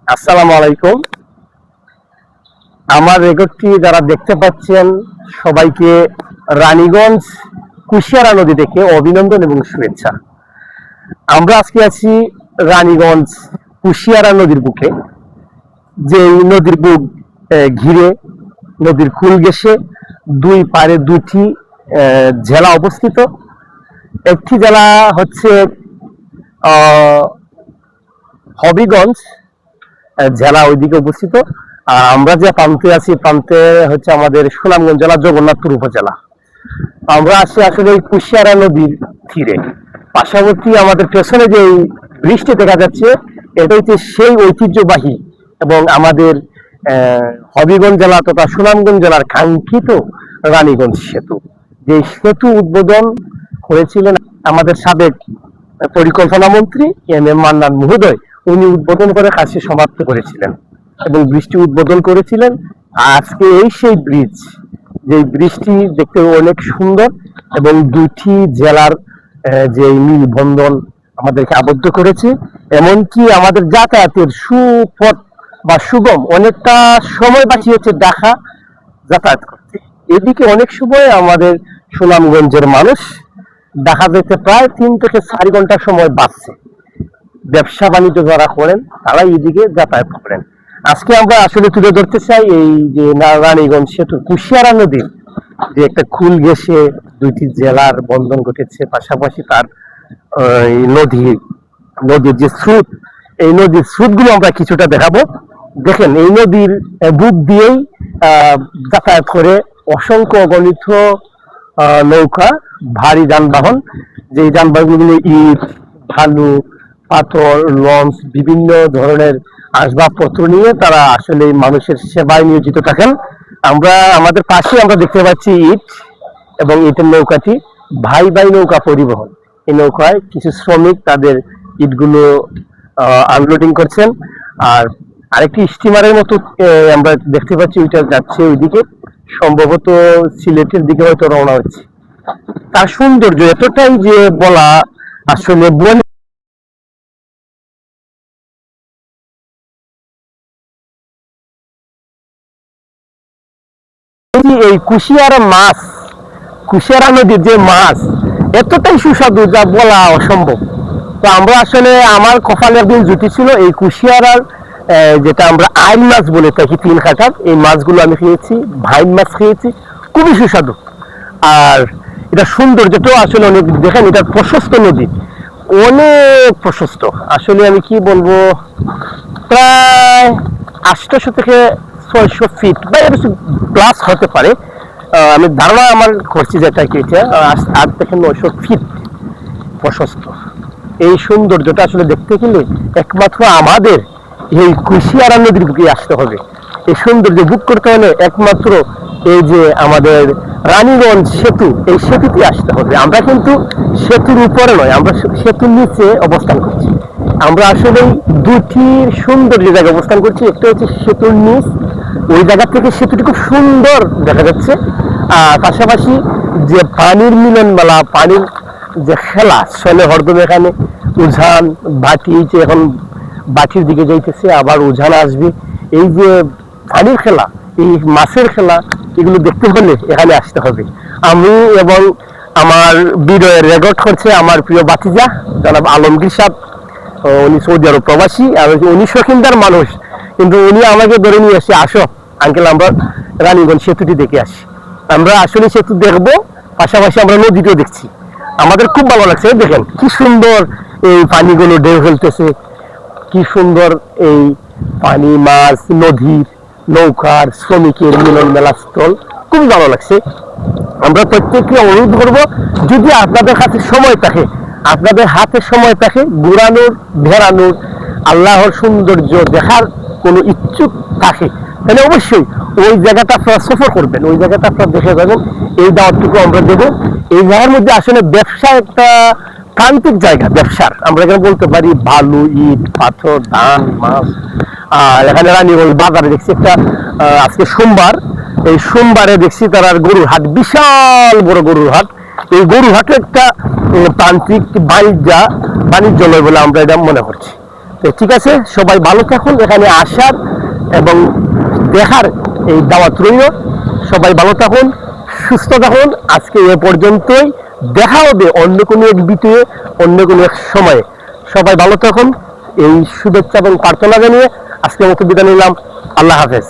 আসসালামু আলাইকুম। আমার রেকর্ডটি যারা দেখতে পাচ্ছেন সবাইকে রানীগঞ্জ কুশিয়ারা নদী থেকে অভিনন্দন এবং শুভেচ্ছা। আমরা আজকে আছি রানীগঞ্জ কুশিয়ারা নদীর বুকে, যে নদীর বুক ঘিরে নদীর কুল ঘেঁষে দুই পারে দুটি জেলা অবস্থিত। একটি জেলা হচ্ছে হবিগঞ্জ জেলা ওইদিকে অবস্থিত। আমরা যে প্রান্তে আছি প্রান্তে হচ্ছে আমাদের সুনামগঞ্জ জেলা জগন্নাথপুর উপজেলা। আমরা আছি আসলে এই কুশিয়ারা নদীর তীরে। পার্শ্ববর্তী আমাদের পেছনে যে বৃষ্টি দেখা যাচ্ছে এটা হচ্ছে সেই ঐতিহ্যবাহী এবং আমাদের হবিগঞ্জ জেলা তথা সুনামগঞ্জ জেলার কাঙ্ক্ষিত রানীগঞ্জ সেতু। যে সেতু উদ্বোধন করেছিলেন আমাদের সাবেক পরিকল্পনা মন্ত্রী এম মান্নান মহোদয়। উনি উদ্বোধন করে কাজটি সমাপ্ত করেছিলেন এবং ব্রিজটি উদ্বোধন করেছিলেন। আজকে এই সেই ব্রিজ, যে ব্রিজটি দেখতে অনেক সুন্দর এবং দুটি জেলার যে মিলবন্ধন আমাদেরকে আবদ্ধ করেছে, এমনকি আমাদের যাতায়াতের সুপথ বা সুগম অনেকটা সময় বাঁচিয়েছে ঢাকা যাতায়াত করতে। এদিকে অনেক সময় আমাদের সুনামগঞ্জের মানুষ দেখা যেতে প্রায় 3 থেকে 4 ঘন্টা সময় বাঁচছে। ব্যবসা বাণিজ্য যারা করেন তারা এইদিকে যাতায়াত করেন। আজকে আমরা আসলে তুলে ধরতে চাই এই যে রানীগঞ্জ সেতু কুশিয়ারা নদীর যে একটা কুল ঘেঁষে দুইটি জেলার বন্ধন ঘটেছে, পাশাপাশি তার নদীর যে স্রোত, এই নদীর স্রোতগুলো আমরা কিছুটা দেখাবো। দেখেন এই নদীর বুক দিয়েই যাতায়াত করে অসংখ্য অগণিত নৌকা, ভারী যানবাহন। যে যানবাহনগুলো ইট, বালু, পাথর, লঞ্চ, বিভিন্ন ধরনের আসবাবপত্র নিয়ে তারা আসলে মানুষের সেবায় নিয়োজিত থাকেন। আমাদের পাশে আমরা দেখতে পাচ্ছি ইট এবং ইটের নৌকাটি ভাই ভাই নৌকা পরিবহন। এই নৌকায় কিছু শ্রমিক তাদের ইটগুলো আনলোডিং করছেন। আর আরেকটি স্টিমারের মতো আমরা দেখতে পাচ্ছি ওইটা যাচ্ছে ওইদিকে, সম্ভবত সিলেটের দিকে হয়তো রওনা হচ্ছে। তার সৌন্দর্য এতটাই যে বলা আসলে এই কুশিয়ারা নদীর যে মাছ এতটাই সুস্বাদু যা বলা অসম্ভব। তো আমরা আসলে আমার কপালে একদিন জুটি ছিল এই কুশিয়ারার যেটা আমরা আইন মাছ বলে থাকি 3 কাঠার, এই মাছগুলো আমি খেয়েছি, ভাইন মাছ খেয়েছি, খুবই সুস্বাদু। আর এটা সৌন্দর্যটাও আসলে অনেক, দেখেন এটা প্রশস্ত নদী, অনেক প্রশস্ত। আসলে আমি কি বলবো, প্রায় 800 থেকে 600 ফিট বা এর প্লাস হতে পারে। আমি ধারণা আমার করছি যেটা কি এটা 8 থেকে 900 ফিট প্রশস্ত। এই সৌন্দর্যটা আসলে দেখতে গেলে একমাত্র আমাদের এই কুশিয়ারা নদীর বুকে আসতে হবে। এই সৌন্দর্য বুক করতে হলে একমাত্র এই যে আমাদের রানীগঞ্জ সেতু, এই সেতুতে আসতে হবে। আমরা কিন্তু সেতুর উপরে নয়, আমরা সেতুর নিচে অবস্থান করছি। আমরা আসলে দুটি সৌন্দর্য জায়গায় অবস্থান করছি। একটা হচ্ছে সেতুর নিচ, ওই জায়গা থেকে সেতুটি খুব সুন্দর দেখা যাচ্ছে। আর পাশাপাশি যে পানির মিলন মেলা, পানির যে খেলা চলে হরদম, এখানে উজান বাটি, যে এখন বাটির দিকে যাইতেছে, আবার উজান আসবে। এই যে পানির খেলা, এই মাছের খেলা, এগুলো দেখতে হলে এখানে আসতে হবে। আমি এবং আমার ভিডিওর রেকর্ড করছে আমার প্রিয় বাতিজা জনাব আলমগীর সাহেব। উনি সৌদি আরব প্রবাসী আর উনি শৌখিনদার মানুষ, কিন্তু উনি আমাকে ধরে নিয়ে এসে, আসো আঙ্কেল আমরা রানীগঞ্জ সেতুটি দেখে আসি। আমরা আসলে সেতু দেখবো, পাশাপাশি আমরা নদীতেও দেখছি। আমাদের খুব ভালো লাগছে। দেখেন কি সুন্দর এই পানিগুলো ঢেউ ফেলতেছে, কি সুন্দর এই পানি, মাছ, নদীর, নৌকার, শ্রমিকের মিলন মেলা স্থল, খুব ভালো লাগছে। আমরা প্রত্যেককে অনুরোধ করব, যদি আপনাদের কাছে সময় থাকে, আপনাদের হাতে সময় থাকে, ঘুরানোর, বেড়ানোর, আল্লাহর সৌন্দর্য দেখার কোনো ইচ্ছুক থাকে, তাহলে অবশ্যই ওই জায়গাটা আপনারা সফর করবেন, ওই জায়গাটা আপনারা দেখে যাবেন। এই দাওয়াতটুকু আমরা দেবো। এই জায়গার মধ্যে আসলে ব্যবসা একটা প্রান্তিক জায়গা ব্যবসার। আমরা এখানে বলতে পারি বালু, ইট, পাথর, ধান, মাছ। আর এখানে রানীগঞ্জ বাজারে দেখছি একটা, আজকে সোমবার, এই সোমবারে দেখছি তার গরুর হাট, বিশাল বড় গরুর হাট। এই গরুর হাটে একটা প্রান্তিক বাণিজ্যালয় বলে আমরা এটা মনে করছি। তো ঠিক আছে, সবাই ভালো থাকুন, এখানে আসার এবং দেখার এই দাওয়াত রইল। সবাই ভালো থাকুন, সুস্থ থাকুন। আজকে এ পর্যন্তই, দেখা হবে অন্য কোনো এক ভিডিওয়ে, অন্য কোনো এক সময়ে। সবাই ভালো থাকুন, এই শুভেচ্ছা এবং প্রার্থনা জানিয়ে আজকের মতো বিদায় নিলাম। আল্লাহ হাফেজ।